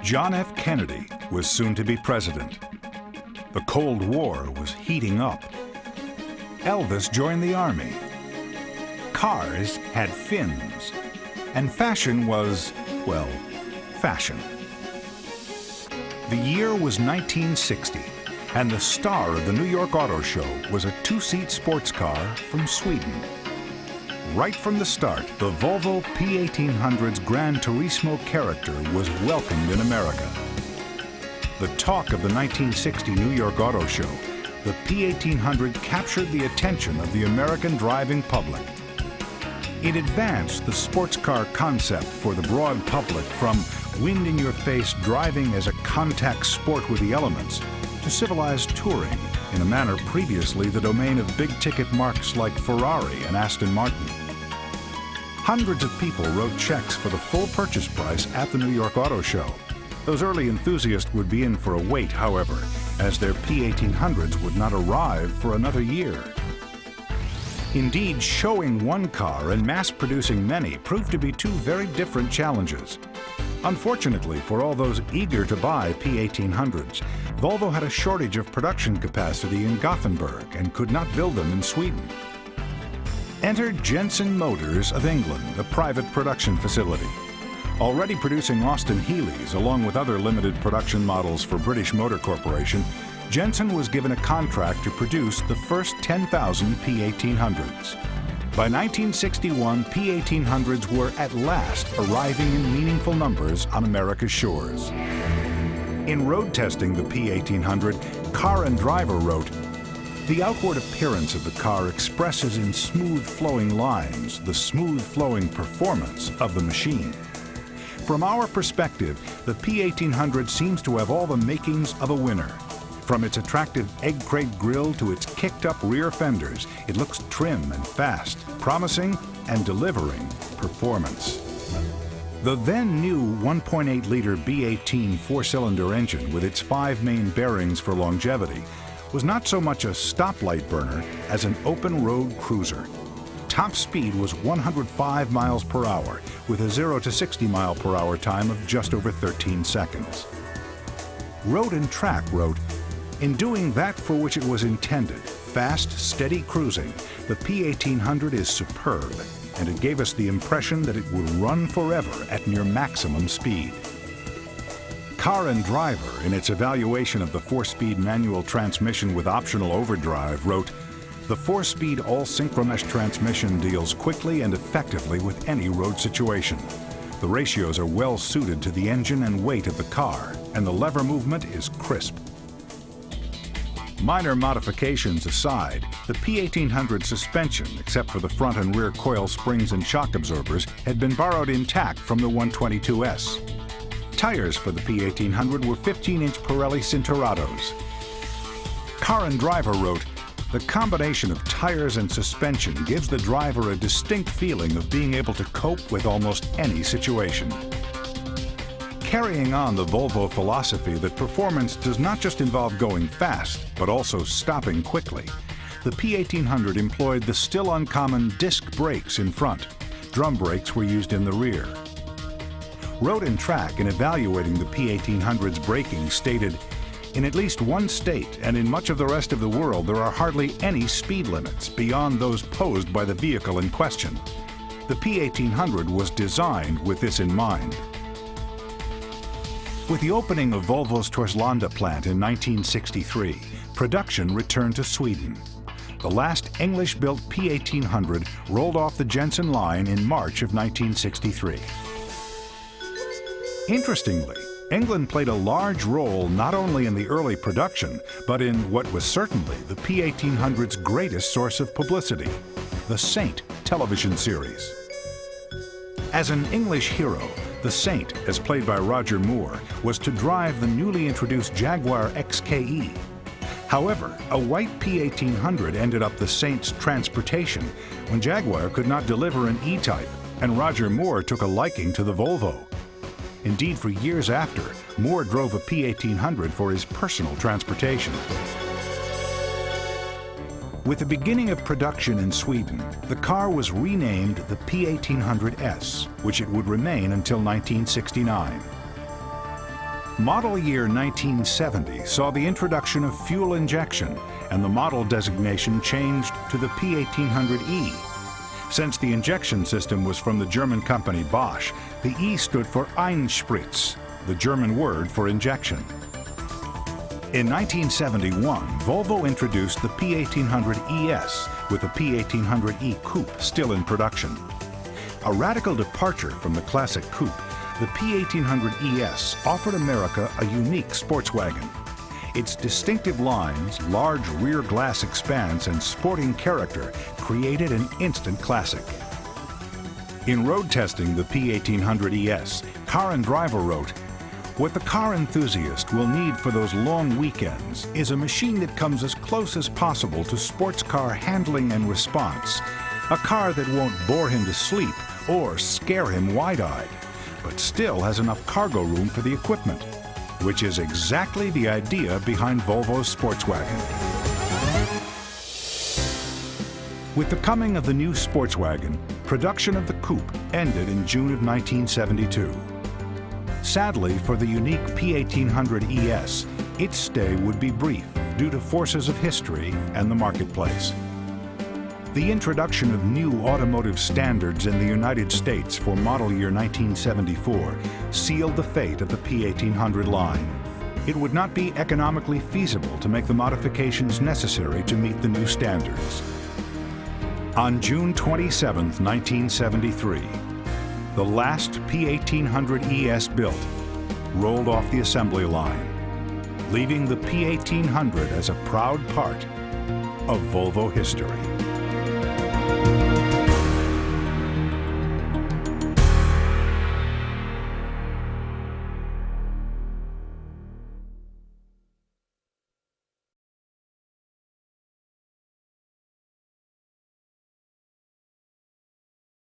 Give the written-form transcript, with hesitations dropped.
John F. Kennedy was soon to be president. The Cold War was heating up. Elvis joined the army. Cars had fins. And fashion was, well, fashion. The year was 1960, and the star of the New York Auto Show was a two-seat sports car from Sweden. Right from the start, the Volvo P1800's Gran Turismo character was welcomed in America. The talk of the 1960 New York Auto Show, the P1800 captured the attention of the American driving public. It advanced the sports car concept for the broad public from wind-in-your-face driving as a contact sport with the elements to civilized touring in a manner previously the domain of big-ticket marques like Ferrari and Aston Martin. Hundreds of people wrote checks for the full purchase price at the New York Auto Show. Those early enthusiasts would be in for a wait, however, as their P1800s would not arrive for another year. Indeed, showing one car and mass-producing many proved to be two very different challenges. Unfortunately for all those eager to buy P1800s, Volvo had a shortage of production capacity in Gothenburg and could not build them in Sweden. Enter Jensen Motors of England, a private production facility. Already producing Austin Healey's along with other limited production models for British Motor Corporation, Jensen was given a contract to produce the first 10,000 P1800s. By 1961, P1800s were at last arriving in meaningful numbers on America's shores. In road testing the P1800, Car and Driver wrote, "The outward appearance of the car expresses in smooth-flowing lines the smooth-flowing performance of the machine. From our perspective, the P1800 seems to have all the makings of a winner. From its attractive egg crate grille to its kicked-up rear fenders, it looks trim and fast, promising and delivering performance." The then-new 1.8-liter B18 four-cylinder engine with its 5 main bearings for longevity was not so much a stoplight burner as an open-road cruiser. Top speed was 105 miles per hour with a 0 to 60 mile per hour time of just over 13 seconds. Road and Track wrote, "In doing that for which it was intended, fast, steady cruising, the P1800 is superb, and it gave us the impression that it would run forever at near maximum speed." Car and Driver, in its evaluation of the 4-speed manual transmission with optional overdrive, wrote, "The 4-speed all-synchromesh transmission deals quickly and effectively with any road situation. The ratios are well suited to the engine and weight of the car, and the lever movement is crisp." Minor modifications aside, the P1800 suspension, except for the front and rear coil springs and shock absorbers, had been borrowed intact from the 122S. Tires for the P1800 were 15-inch Pirelli Cinturados. Car and Driver wrote, "The combination of tires and suspension gives the driver a distinct feeling of being able to cope with almost any situation." Carrying on the Volvo philosophy that performance does not just involve going fast, but also stopping quickly, the P1800 employed the still uncommon disc brakes in front. Drum brakes were used in the rear. Road and Track, in evaluating the P1800's braking, stated, "In at least one state and in much of the rest of the world, there are hardly any speed limits beyond those posed by the vehicle in question. The P1800 was designed with this in mind." With the opening of Volvo's Torslanda plant in 1963, production returned to Sweden. The last English-built P1800 rolled off the Jensen line in March of 1963. Interestingly, England played a large role not only in the early production, but in what was certainly the P1800's greatest source of publicity, the Saint television series. As an English hero, the Saint, as played by Roger Moore, was to drive the newly introduced Jaguar XKE. However, a white P1800 ended up the Saint's transportation when Jaguar could not deliver an E-Type, and Roger Moore took a liking to the Volvo. Indeed, for years after, Moore drove a P1800 for his personal transportation. With the beginning of production in Sweden, the car was renamed the P1800S, which it would remain until 1969. Model year 1970 saw the introduction of fuel injection, and the model designation changed to the P1800E. Since the injection system was from the German company Bosch, the E stood for Einspritz, the German word for injection. In 1971, Volvo introduced the P1800-ES with the P1800E Coupe still in production. A radical departure from the classic coupe, the P1800-ES offered America a unique sportswagon. Its distinctive lines, large rear glass expanse, and sporting character created an instant classic. In road testing the P1800-ES, Car and Driver wrote, "What the car enthusiast will need for those long weekends is a machine that comes as close as possible to sports car handling and response. A car that won't bore him to sleep or scare him wide-eyed, but still has enough cargo room for the equipment," which is exactly the idea behind Volvo's Sportswagon. With the coming of the new Sportswagon, production of the coupe ended in June of 1972. Sadly, for the unique P1800-ES, its stay would be brief due to forces of history and the marketplace. The introduction of new automotive standards in the United States for model year 1974 sealed the fate of the P1800 line. It would not be economically feasible to make the modifications necessary to meet the new standards. On June 27, 1973, the last P1800-ES built rolled off the assembly line, leaving the P1800 as a proud part of Volvo history.